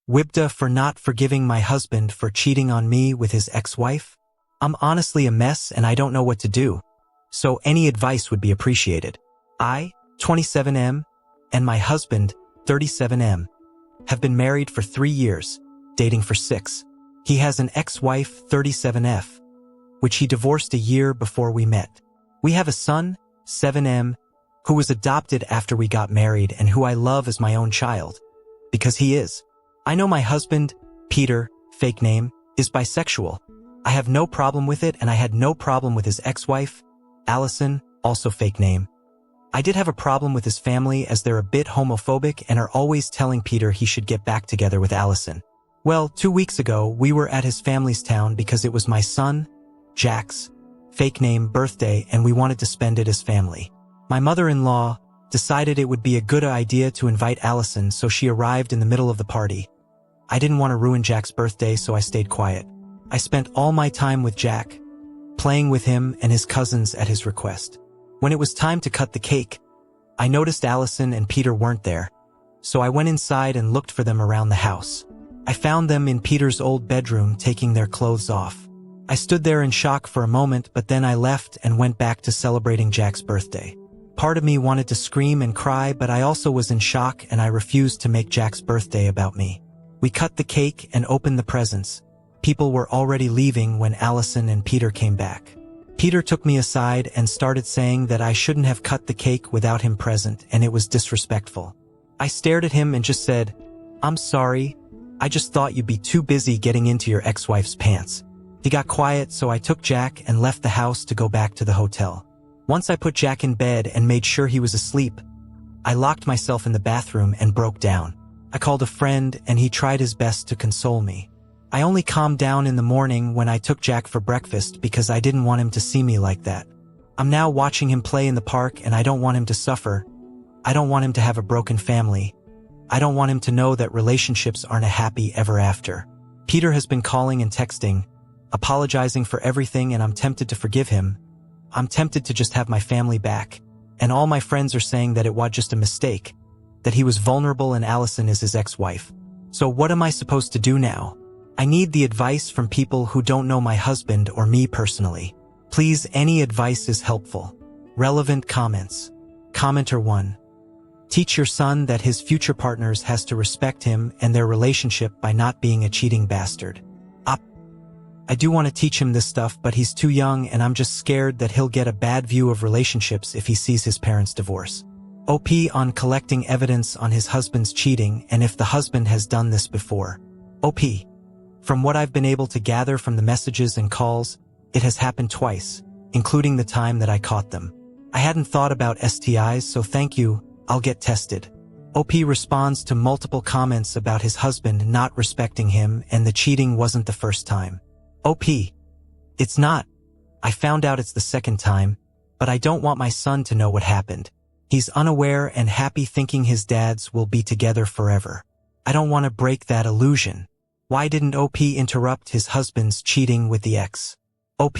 WIBTA for not forgiving my husband for cheating on me with his ex-wife? I'm honestly a mess and I don't know what to do. So any advice would be appreciated. I, 27M, and my husband, 37M, have been married for 3 years, dating for 6. He has an ex-wife, 37F, which he divorced a year before we met. We have a son, 7M, who was adopted after we got married and who I love as my own child. Because he is. I know my husband, Peter, fake name, is bisexual. I have no problem with it, and I had no problem with his ex-wife, Allison, also fake name. I did have a problem with his family as they're a bit homophobic and are always telling Peter he should get back together with Allison. Well, 2 weeks ago, we were at his family's town because it was my son, Jack's, fake name, birthday, and we wanted to spend it as family. My mother-in-law decided it would be a good idea to invite Allison, so she arrived in the middle of the party. I didn't want to ruin Jack's birthday, so I stayed quiet. I spent all my time with Jack, playing with him and his cousins at his request. When it was time to cut the cake, I noticed Allison and Peter weren't there, so I went inside and looked for them around the house. I found them in Peter's old bedroom taking their clothes off. I stood there in shock for a moment, but then I left and went back to celebrating Jack's birthday. Part of me wanted to scream and cry, but I also was in shock and I refused to make Jack's birthday about me. We cut the cake and opened the presents. People were already leaving when Allison and Peter came back. Peter took me aside and started saying that I shouldn't have cut the cake without him present and it was disrespectful. I stared at him and just said, "I'm sorry. I just thought you'd be too busy getting into your ex-wife's pants." He got quiet, so I took Jack and left the house to go back to the hotel. Once I put Jack in bed and made sure he was asleep, I locked myself in the bathroom and broke down. I called a friend and he tried his best to console me. I only calmed down in the morning when I took Jack for breakfast because I didn't want him to see me like that. I'm now watching him play in the park and I don't want him to suffer. I don't want him to have a broken family. I don't want him to know that relationships aren't a happy ever after. Peter has been calling and texting, apologizing for everything, and I'm tempted to forgive him. I'm tempted to just have my family back. And all my friends are saying that it was just a mistake, that he was vulnerable and Allison is his ex-wife. So what am I supposed to do now? I need the advice from people who don't know my husband or me personally. Please, any advice is helpful. Relevant comments. Commenter 1. Teach your son that his future partners has to respect him and their relationship by not being a cheating bastard. I do want to teach him this stuff, but he's too young and I'm just scared that he'll get a bad view of relationships if he sees his parents divorce. OP on collecting evidence on his husband's cheating and if the husband has done this before. OP. From what I've been able to gather from the messages and calls, it has happened twice, including the time that I caught them. I hadn't thought about STIs, so thank you, I'll get tested. OP responds to multiple comments about his husband not respecting him and the cheating wasn't the first time. OP. It's not. I found out it's the second time, but I don't want my son to know what happened. He's unaware and happy thinking his dads will be together forever. I don't want to break that illusion. Why didn't OP interrupt his husband's cheating with the ex? OP.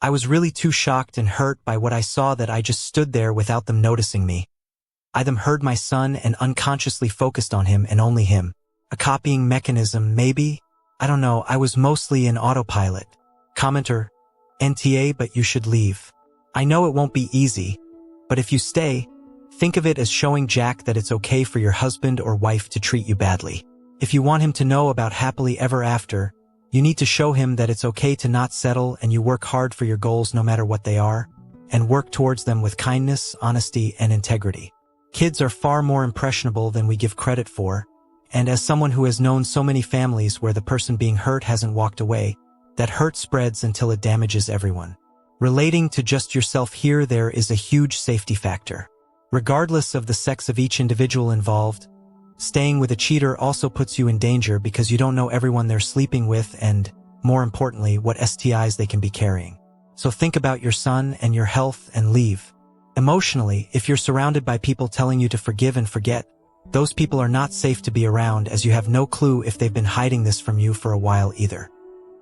I was really too shocked and hurt by what I saw that I just stood there without them noticing me. I them heard my son and unconsciously focused on him and only him. A copying mechanism, maybe? I don't know, I was mostly in autopilot. Commenter, NTA, but you should leave. I know it won't be easy, but if you stay, think of it as showing Jack that it's okay for your husband or wife to treat you badly. If you want him to know about happily ever after, you need to show him that it's okay to not settle and you work hard for your goals no matter what they are, and work towards them with kindness, honesty, and integrity. Kids are far more impressionable than we give credit for, and as someone who has known so many families where the person being hurt hasn't walked away, that hurt spreads until it damages everyone. Relating to just yourself here, there is a huge safety factor. Regardless of the sex of each individual involved, staying with a cheater also puts you in danger because you don't know everyone they're sleeping with and, more importantly, what STIs they can be carrying. So think about your son and your health and leave. Emotionally, if you're surrounded by people telling you to forgive and forget, those people are not safe to be around as you have no clue if they've been hiding this from you for a while either.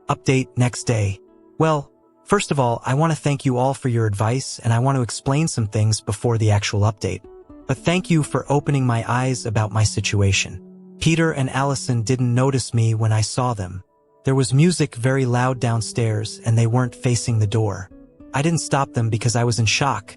Update next day. Well, first of all, I want to thank you all for your advice and I want to explain some things before the actual update. But thank you for opening my eyes about my situation. Peter and Allison didn't notice me when I saw them. There was music very loud downstairs and they weren't facing the door. I didn't stop them because I was in shock.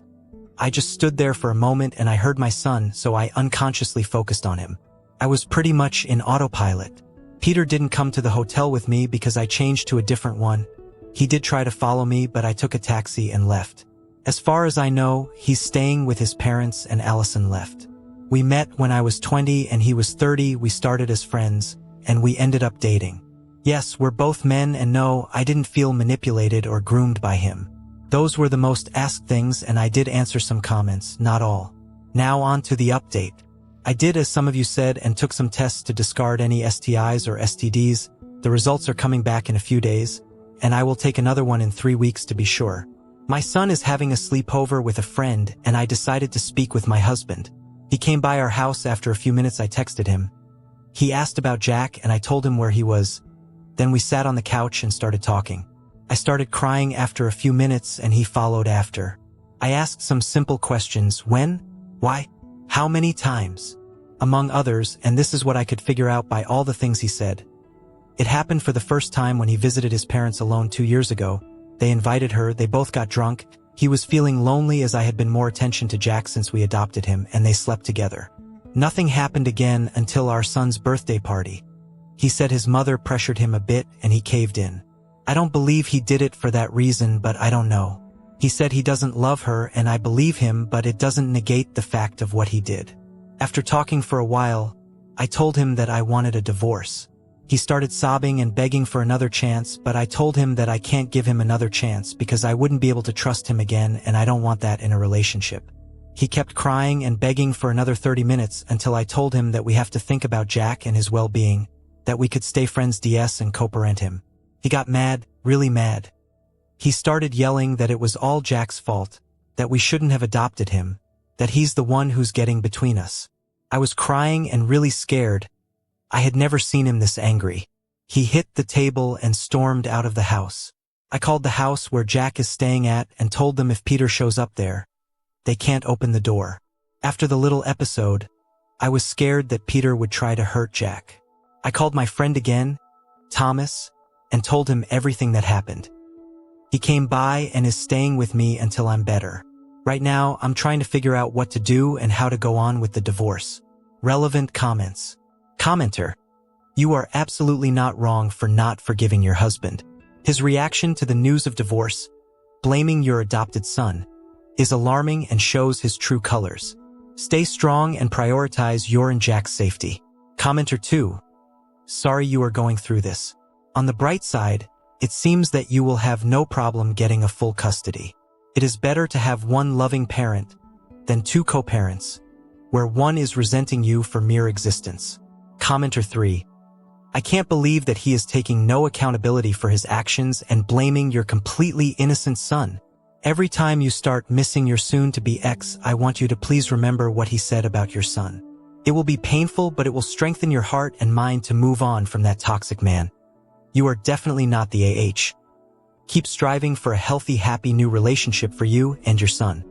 I just stood there for a moment and I heard my son, so I unconsciously focused on him. I was pretty much in autopilot. Peter didn't come to the hotel with me because I changed to a different one. He did try to follow me, but I took a taxi and left. As far as I know, he's staying with his parents and Allison left. We met when I was 20 and he was 30, we started as friends, and we ended up dating. Yes, we're both men, and no, I didn't feel manipulated or groomed by him. Those were the most asked things, and I did answer some comments, not all. Now on to the update. I did as some of you said and took some tests to discard any STIs or STDs. The results are coming back in a few days, and I will take another one in 3 weeks to be sure. My son is having a sleepover with a friend, and I decided to speak with my husband. He came by our house. After a few minutes I texted him. He asked about Jack and I told him where he was. Then we sat on the couch and started talking. I started crying after a few minutes and he followed after. I asked some simple questions: when, why, how many times, among others, and this is what I could figure out by all the things he said. It happened for the first time when he visited his parents alone 2 years ago. They invited her, they both got drunk. He was feeling lonely as I had been more attention to Jack since we adopted him, and they slept together. Nothing happened again until our son's birthday party. He said his mother pressured him a bit and he caved in. I don't believe he did it for that reason, but I don't know. He said he doesn't love her, and I believe him, but it doesn't negate the fact of what he did. After talking for a while, I told him that I wanted a divorce. He started sobbing and begging for another chance, but I told him that I can't give him another chance because I wouldn't be able to trust him again, and I don't want that in a relationship. He kept crying and begging for another 30 minutes until I told him that we have to think about Jack and his well-being, that we could stay friends DS and co-parent him. He got mad, really mad. He started yelling that it was all Jack's fault, that we shouldn't have adopted him, that he's the one who's getting between us. I was crying and really scared. I had never seen him this angry. He hit the table and stormed out of the house. I called the house where Jack is staying at and told them if Peter shows up there, they can't open the door. After the little episode, I was scared that Peter would try to hurt Jack. I called my friend again, Thomas, and told him everything that happened. He came by and is staying with me until I'm better. Right now, I'm trying to figure out what to do and how to go on with the divorce. Relevant comments. Commenter: you are absolutely not wrong for not forgiving your husband. His reaction to the news of divorce, blaming your adopted son, is alarming and shows his true colors. Stay strong and prioritize your and Jack's safety. Commenter 2: sorry you are going through this. On the bright side, it seems that you will have no problem getting a full custody. It is better to have one loving parent than two co-parents, where one is resenting you for mere existence. Commenter 3: I can't believe that he is taking no accountability for his actions and blaming your completely innocent son. Every time you start missing your soon-to-be ex, I want you to please remember what he said about your son. It will be painful, but it will strengthen your heart and mind to move on from that toxic man. You are definitely not the AH. Keep striving for a healthy, happy new relationship for you and your son.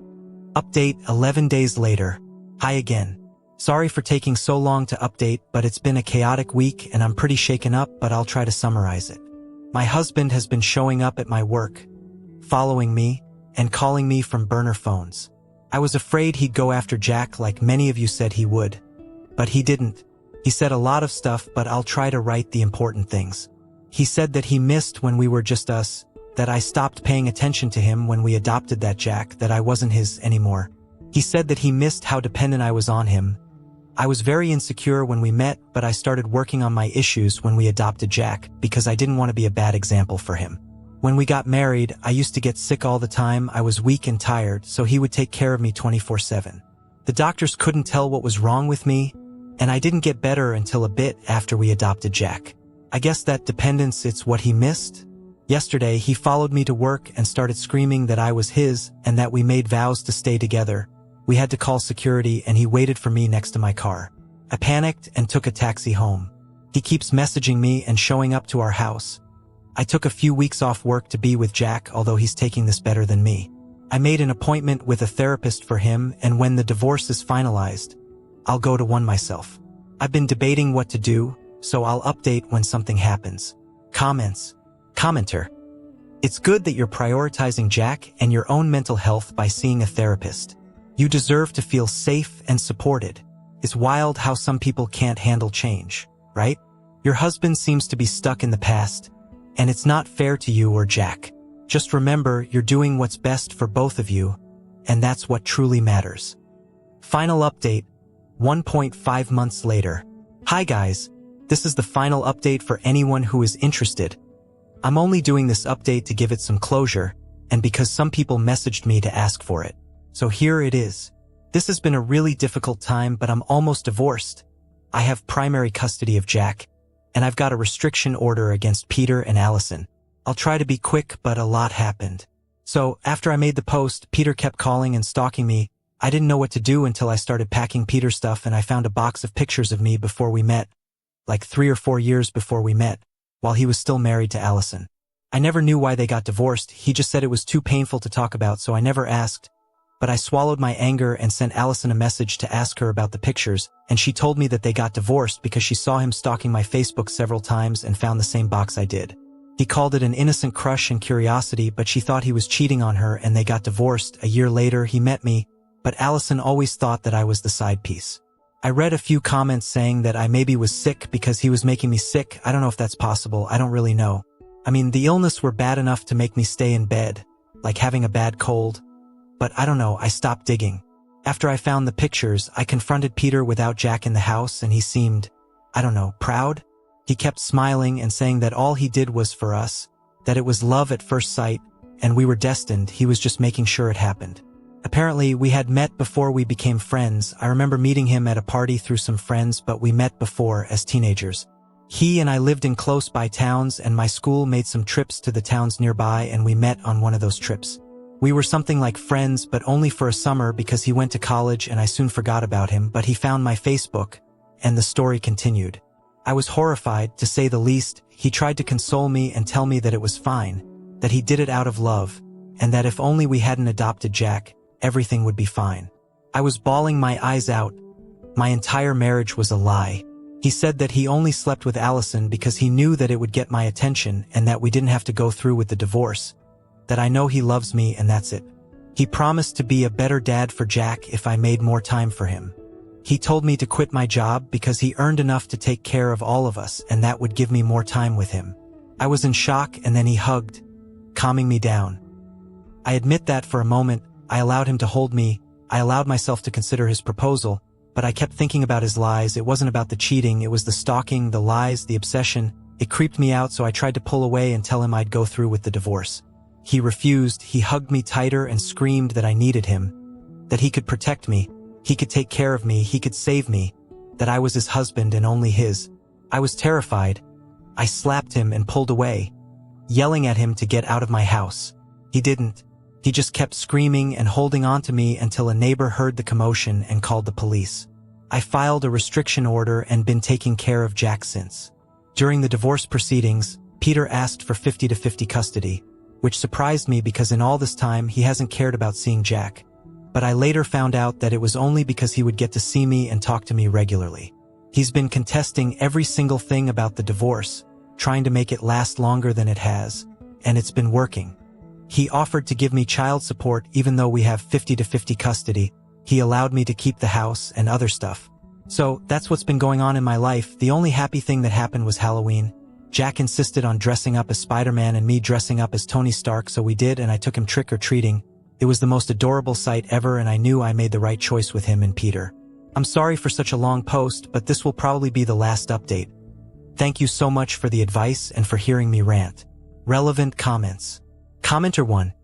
Update 11 days later. Hi again. Sorry for taking so long to update, but it's been a chaotic week and I'm pretty shaken up, but I'll try to summarize it. My husband has been showing up at my work, following me, and calling me from burner phones. I was afraid he'd go after Jack like many of you said he would. But he didn't. He said a lot of stuff, but I'll try to write the important things. He said that he missed when we were just us, that I stopped paying attention to him when we adopted that Jack, that I wasn't his anymore. He said that he missed how dependent I was on him. I was very insecure when we met, but I started working on my issues when we adopted Jack because I didn't want to be a bad example for him. When we got married, I used to get sick all the time. I was weak and tired, so he would take care of me 24/7. The doctors couldn't tell what was wrong with me, and I didn't get better until a bit after we adopted Jack. I guess that dependence, it's what he missed. Yesterday, he followed me to work and started screaming that I was his and that we made vows to stay together. We had to call security and he waited for me next to my car. I panicked and took a taxi home. He keeps messaging me and showing up to our house. I took a few weeks off work to be with Jack, although he's taking this better than me. I made an appointment with a therapist for him, and when the divorce is finalized, I'll go to one myself. I've been debating what to do, so I'll update when something happens. Comments. Commenter. It's good that you're prioritizing Jack and your own mental health by seeing a therapist. You deserve to feel safe and supported. It's wild how some people can't handle change, right? Your husband seems to be stuck in the past, and it's not fair to you or Jack. Just remember, you're doing what's best for both of you, and that's what truly matters. Final update, 1.5 months later. Hi guys, this is the final update for anyone who is interested. I'm only doing this update to give it some closure, and because some people messaged me to ask for it. So here it is. This has been a really difficult time, but I'm almost divorced. I have primary custody of Jack, and I've got a restriction order against Peter and Allison. I'll try to be quick, but a lot happened. So, after I made the post, Peter kept calling and stalking me. I didn't know what to do until I started packing Peter's stuff and I found a box of pictures of me before we met, like 3 or 4 years before we met, while he was still married to Allison. I never knew why they got divorced. He just said it was too painful to talk about, so I never asked. But I swallowed my anger and sent Allison a message to ask her about the pictures, and she told me that they got divorced because she saw him stalking my Facebook several times and found the same box I did. He called it an innocent crush and curiosity, but she thought he was cheating on her and they got divorced. A year later, he met me, but Allison always thought that I was the side piece. I read a few comments saying that I maybe was sick because he was making me sick. I don't know if that's possible. I don't really know. I mean, the illness were bad enough to make me stay in bed, like having a bad cold. But I don't know, I stopped digging. After I found the pictures, I confronted Peter without Jack in the house and he seemed, I don't know, proud? He kept smiling and saying that all he did was for us, that it was love at first sight, and we were destined. He was just making sure it happened. Apparently, we had met before we became friends. I remember meeting him at a party through some friends, but we met before as teenagers. He and I lived in close-by towns, and my school made some trips to the towns nearby, and we met on one of those trips. We were something like friends, but only for a summer because he went to college and I soon forgot about him, but he found my Facebook, and the story continued. I was horrified, to say the least. He tried to console me and tell me that it was fine, that he did it out of love, and that if only we hadn't adopted Jack, everything would be fine. I was bawling my eyes out. My entire marriage was a lie. He said that he only slept with Allison because he knew that it would get my attention and that we didn't have to go through with the divorce, that I know he loves me and that's it. He promised to be a better dad for Jack if I made more time for him. He told me to quit my job because he earned enough to take care of all of us and that would give me more time with him. I was in shock and then he hugged, calming me down. I admit that for a moment, I allowed him to hold me. I allowed myself to consider his proposal, but I kept thinking about his lies. It wasn't about the cheating, it was the stalking, the lies, the obsession. It creeped me out, so I tried to pull away and tell him I'd go through with the divorce. He refused. He hugged me tighter and screamed that I needed him, that he could protect me, he could take care of me, he could save me, that I was his husband and only his. I was terrified. I slapped him and pulled away, yelling at him to get out of my house. He didn't. He just kept screaming and holding on to me until a neighbor heard the commotion and called the police. I filed a restriction order and been taking care of Jack since. During the divorce proceedings, Peter asked for 50-50 custody, which surprised me because in all this time he hasn't cared about seeing Jack. But I later found out that it was only because he would get to see me and talk to me regularly. He's been contesting every single thing about the divorce, trying to make it last longer than it has, and it's been working. He offered to give me child support even though we have 50-50 custody. He allowed me to keep the house and other stuff. So that's what's been going on in my life. The only happy thing that happened was Halloween. Jack insisted on dressing up as Spider-Man and me dressing up as Tony Stark, so we did, and I took him trick-or-treating. It was the most adorable sight ever, and I knew I made the right choice with him and Peter. I'm sorry for such a long post, but this will probably be the last update. Thank you so much for the advice and for hearing me rant. Relevant comments. Commenter 1.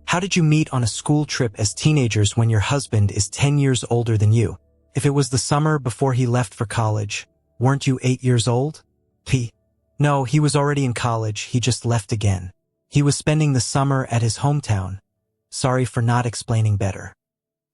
How did you meet on a school trip as teenagers when your husband is 10 years older than you? If it was the summer before he left for college, weren't you 8 years old? P. No, he was already in college, he just left again. He was spending the summer at his hometown. Sorry for not explaining better.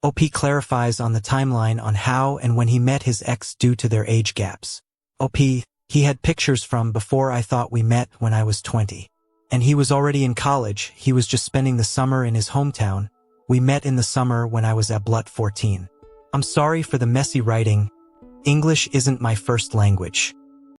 OP clarifies on the timeline on how and when he met his ex due to their age gaps. OP, he had pictures from before I thought we met when I was 20. And he was already in college, he was just spending the summer in his hometown. We met in the summer when I was at Blut 14. I'm sorry for the messy writing. English isn't my first language.